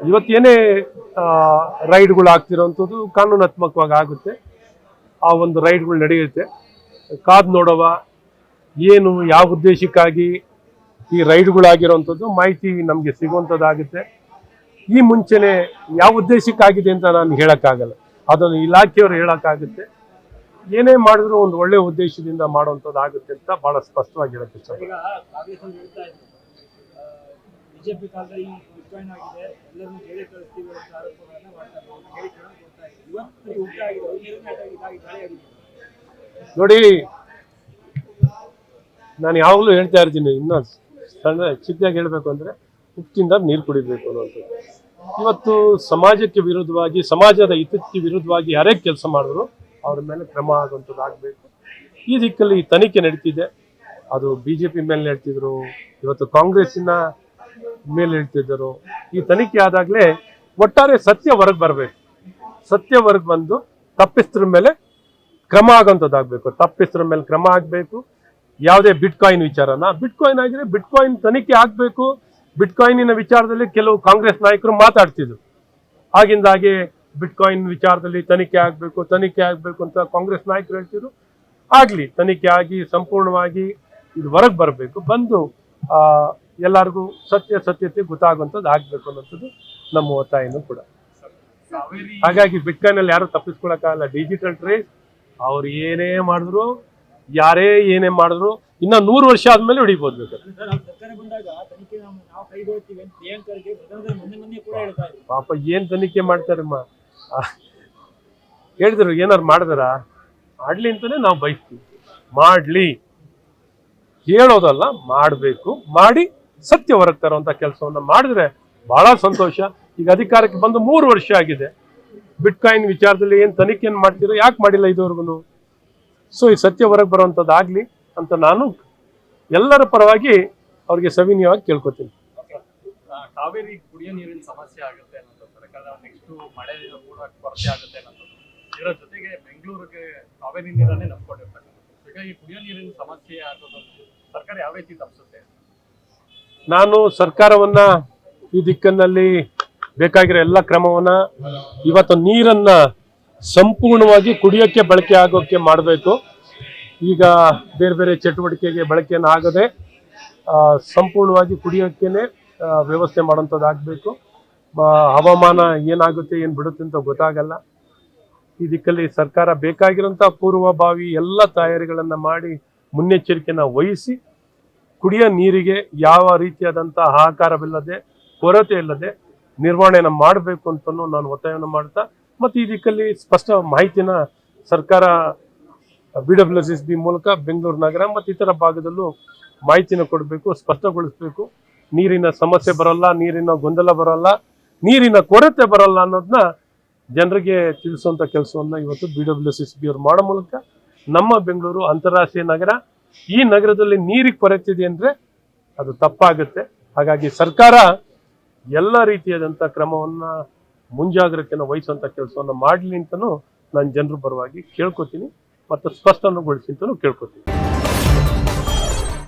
ಇವತ್ತೇನೇ ರೈಡ್ಗಳು ಆಗ್ತಿರೋವಂಥದ್ದು ಕಾನೂನಾತ್ಮಕವಾಗಿ ಆಗುತ್ತೆ. ಆ ಒಂದು ರೈಡ್ಗಳು ನಡೆಯುತ್ತೆ. ಕಾದು ನೋಡವ ಏನು ಯಾವ ಉದ್ದೇಶಕ್ಕಾಗಿ ಈ ರೈಡ್ಗಳಾಗಿರೋವಂಥದ್ದು ಮಾಹಿತಿ ನಮಗೆ ಸಿಗುವಂಥದ್ದಾಗುತ್ತೆ. ಈ ಮುಂಚೆನೆ ಯಾವ ಉದ್ದೇಶಕ್ಕಾಗಿದೆ ಅಂತ ನಾನು ಹೇಳೋಕ್ಕಾಗಲ್ಲ, ಅದನ್ನು ಇಲಾಖೆಯವರು ಹೇಳೋಕ್ಕಾಗುತ್ತೆ. ಏನೇ ಮಾಡಿದ್ರು ಒಂದು ಒಳ್ಳೆ ಉದ್ದೇಶದಿಂದ ಮಾಡುವಂಥದ್ದು ಆಗುತ್ತೆ ಅಂತ ಬಹಳ ಸ್ಪಷ್ಟವಾಗಿ ಹೇಳಕ್ಕೆ ಇಷ್ಟ. ಬಿಜೆಪಿ ಕಾಲದಲ್ಲಿ ಬಿಟ್ಕಾಯಿನ್ ಆಗಿದೆ, ಎಲ್ಲರನ್ನೂ ಜೈಲಿಗೆ ಕಳಿಸ್ತೀವಿ ಅಂತ ಆರೋಪಗಳನ್ನ ಮಾಡ್ತಾರೆ. ನೋಡಿ, ನಾನು ಯಾವಾಗಲೂ ಹೇಳ್ತಾ ಇರ್ತೀನಿ, ಇನ್ನೂ ಚಿಕ್ಕದಾಗಿ ಹೇಳಬೇಕು ಅಂದರೆ ಉಪ್ಪಿಂದ ನೀರು ಕುಡಿಬೇಕು ಅನ್ನೋಂಥದ್ದು. ಇವತ್ತು ಸಮಾಜಕ್ಕೆ ವಿರುದ್ಧವಾಗಿ, ಸಮಾಜದ ಹಿತಕ್ಕೆ ವಿರುದ್ಧವಾಗಿ ಯಾರೇ ಕೆಲಸ ಮಾಡಿದ್ರು ಅವ್ರ ಮೇಲೆ ಕ್ರಮ ಆಗುವಂಥದ್ದು ಆಗಬೇಕು. ಈ ದಿಕ್ಕಲ್ಲಿ ತನಿಖೆ ನಡೀತಿದೆ. ಅದು BJP ಮೇಲೆ ಹೇಳ್ತಿದ್ರು, ಇವತ್ತು ಕಾಂಗ್ರೆಸ್ಸಿನ ಮೇಲೆ ಹೇಳ್ತಿದ್ದರು. ಈ ತನಿಖೆ ಆದಾಗಲೇ ಒಟ್ಟಾರೆ ಸತ್ಯ ಹೊರಗೆ ಬರಬೇಕು. ಸತ್ಯ ಹೊರಗೆ ಬಂದು ತಪ್ಪಿಸ್ತರ ಮೇಲೆ ಕ್ರಮ ಆಗೋಂಥದ್ದಾಗಬೇಕು. ತಪ್ಪಿಸ್ತರ ಮೇಲೆ ಕ್ರಮ ಆಗಬೇಕು. ಯಾವುದೇ ಬಿಟ್ಕಾಯಿನ್ ವಿಚಾರನ, ಬಿಟ್ಕಾಯಿನ್ ಆಗಿದ್ರೆ ಬಿಟ್ಕಾಯಿನ್ ತನಿಖೆ ಆಗಬೇಕು. ಬಿಟ್ಕಾಯಿನಿನ ವಿಚಾರದಲ್ಲಿ ಕೆಲವು ಕಾಂಗ್ರೆಸ್ ನಾಯಕರು ಮಾತಾಡ್ತಿದ್ರು. ಆಗಿಂದಾಗೆ ಬಿಟ್ಕಾಯಿನ್ ವಿಚಾರದಲ್ಲಿ ತನಿಖೆ ಆಗಬೇಕು ಅಂತ ಕಾಂಗ್ರೆಸ್ ನಾಯಕರು ಹೇಳ್ತಿದ್ರು. ಆಗಲಿ, ತನಿಖೆ ಆಗಿ ಸಂಪೂರ್ಣವಾಗಿ ಇದು ಹೊರಗೆ ಬರಬೇಕು. ಬಂದು ಎಲ್ಲರಿಗೂ ಸತ್ಯತೆ ಗೊತ್ತಾಗುವಂಥದ್ದು ಆಗಬೇಕು ಅನ್ನೋಂಥದ್ದು ನಮ್ಮ ಒತ್ತಾಯನೂ ಕೂಡ. ಹಾಗಾಗಿ ಬಿಟ್ಕಾಯಿನಲ್ಲಿ ಯಾರು ತಪ್ಪಿಸ್ಕೊಳಕ್ಕಾಗಲ್ಲ. ಡಿಜಿಟಲ್ ಟ್ರೇಸ್ ಅವ್ರು ಏನೇ ಮಾಡಿದ್ರು, ಯಾರೇ ಏನೇ ಮಾಡಿದ್ರು ಇನ್ನ 100 ವರ್ಷ ಆದ್ಮೇಲೆ ಹಿಡಿಬೋದು ಬೇಕಾದ್ರೆ. ಪಾಪ ಏನ್ ತನಿಖೆ ಮಾಡ್ತಾರಮ್ಮ, ಹೇಳಿದ್ರು ಏನಾರು ಮಾಡಿದಾರ ಮಾಡ್ಲಿ ಅಂತಾನೆ ನಾವು ಬಯಸ್ತೀವಿ. ಮಾಡ್ಲಿ, ಹೇಳೋದಲ್ಲ, ಮಾಡಬೇಕು. ಮಾಡಿ ಸತ್ಯ ಹೊರಗೆ ತರುವಂತ ಕೆಲಸವನ್ನ ಮಾಡಿದ್ರೆ ಬಹಳ ಸಂತೋಷ. ಈಗ ಅಧಿಕಾರಕ್ಕೆ ಬಂದು 3 ವರ್ಷ ಆಗಿದೆ. ಬಿಟ್ಕಾಯಿನ್ ವಿಚಾರದಲ್ಲಿ ಏನ್ ತನಿಖೆಯನ್ನು ಮಾಡ್ತಿರೋ, ಯಾಕೆ ಮಾಡಿಲ್ಲ ಇದುವರೆಗೂ? ಸೊ ಈ ಸತ್ಯ ಹೊರಗೆ ಬರುವಂಥದ್ದಾಗ್ಲಿ ಅಂತ ನಾನು ಎಲ್ಲರ ಪರವಾಗಿ ಅವ್ರಿಗೆ ಸವಿನಯವಾಗಿ ಕೇಳ್ಕೊತೀನಿ. ಕಾವೇರಿ ಕುಡಿಯೋ ನೀರಿನ ಸಮಸ್ಯೆ ಆಗುತ್ತೆ ಅನ್ನೋದು ಸರ್ಕಾರ, ನೆಕ್ಸ್ಟ್ ಮಳೆ ಕೂಡ ಕೊರತೆ ಆಗುತ್ತೆ ಅನ್ನೋದು, ಇದರ ಜೊತೆಗೆ ಬೆಂಗಳೂರಿಗೆ ಕಾವೇರಿ ನೀರನ್ನೇ ನಂಬ್ಕೊಂಡಿರ್ತಕ್ಕಂಥದ್ದು. ಈಗ ಈ ಕುಡಿಯೋ ನೀರಿನ ಸಮಸ್ಯೆ ಆಗೋದು ಸರ್ಕಾರ ಯಾವ ರೀತಿ ತಪ್ಪಿಸುತ್ತೆ? ನಾನು ಸರ್ಕಾರವನ್ನ ಈ ದಿಕ್ಕಿನಲ್ಲಿ ಬೇಕಾಗಿರೋ ಎಲ್ಲ ಕ್ರಮವನ್ನ, ಇವತ್ತು ನೀರನ್ನ ಸಂಪೂರ್ಣವಾಗಿ ಕುಡಿಯೋಕ್ಕೆ ಬಳಕೆ ಆಗೋಕ್ಕೆ ಮಾಡಬೇಕು. ಈಗ ಬೇರೆ ಬೇರೆ ಚಟುವಟಿಕೆಗೆ ಬಳಕೆಯನ್ನು ಆಗದೆ ಸಂಪೂರ್ಣವಾಗಿ ಕುಡಿಯೋಕ್ಕೇನೆ ವ್ಯವಸ್ಥೆ ಮಾಡುವಂಥದ್ದಾಗಬೇಕು. ಹವಾಮಾನ ಏನಾಗುತ್ತೆ ಏನು ಬಿಡುತ್ತೆ ಅಂತ ಗೊತ್ತಾಗಲ್ಲ. ಈ ದಿಕ್ಕಲ್ಲಿ ಸರ್ಕಾರ ಬೇಕಾಗಿರೋಂಥ ಪೂರ್ವಭಾವಿ ಎಲ್ಲ ತಯಾರಿಗಳನ್ನು ಮಾಡಿ ಮುನ್ನೆಚ್ಚರಿಕೆಯನ್ನು ವಹಿಸಿ ಕುಡಿಯೋ ನೀರಿಗೆ ಯಾವ ರೀತಿಯಾದಂಥ ಹಾಹಾಕಾರವಿಲ್ಲದೆ, ಕೊರತೆ ಇಲ್ಲದೆ ನಿರ್ವಹಣೆಯನ್ನು ಮಾಡಬೇಕು ಅಂತಲೂ ನಾನು ಒತ್ತಾಯವನ್ನು ಮಾಡ್ತಾ, ಮತ್ತು ಈ ದಿಕ್ಕಲ್ಲಿ ಸ್ಪಷ್ಟ ಮಾಹಿತಿನ ಸರ್ಕಾರ BWSSB ಮೂಲಕ ಬೆಂಗಳೂರು ನಗರ ಮತ್ತು ಇತರ ಭಾಗದಲ್ಲೂ ಮಾಹಿತಿನ ಕೊಡಬೇಕು, ಸ್ಪಷ್ಟಗೊಳಿಸಬೇಕು. ನೀರಿನ ಸಮಸ್ಯೆ ಬರೋಲ್ಲ, ನೀರಿನ ಗೊಂದಲ ಬರೋಲ್ಲ, ನೀರಿನ ಕೊರತೆ ಬರೋಲ್ಲ ಅನ್ನೋದನ್ನ ಜನರಿಗೆ ತಿಳಿಸುವಂಥ ಕೆಲಸವನ್ನು ಇವತ್ತು BWSSB ಅವರು ಮಾಡೋ ಮೂಲಕ ನಮ್ಮ ಬೆಂಗಳೂರು ಅಂತಾರಾಷ್ಟ್ರೀಯ ನಗರ, ಈ ನಗರದಲ್ಲಿ ನೀರಿಗೆ ಕೊರತೆ ಇದೆ ಅಂದರೆ ಅದು ತಪ್ಪಾಗುತ್ತೆ. ಹಾಗಾಗಿ ಸರ್ಕಾರ ಎಲ್ಲ ರೀತಿಯಾದಂಥ ಕ್ರಮವನ್ನು, ಮುಂಜಾಗ್ರತೆಯನ್ನು ವಹಿಸುವಂಥ ಕೆಲಸವನ್ನು ಮಾಡಲಿ ಅಂತಲೂ ನಾನು ಜನರ ಪರವಾಗಿ ಕೇಳ್ಕೊತೀನಿ ಮತ್ತು ಸ್ಪಷ್ಟಗೊಳಿಸಿ ಅಂತಲೂ ಕೇಳ್ಕೊತೀನಿ.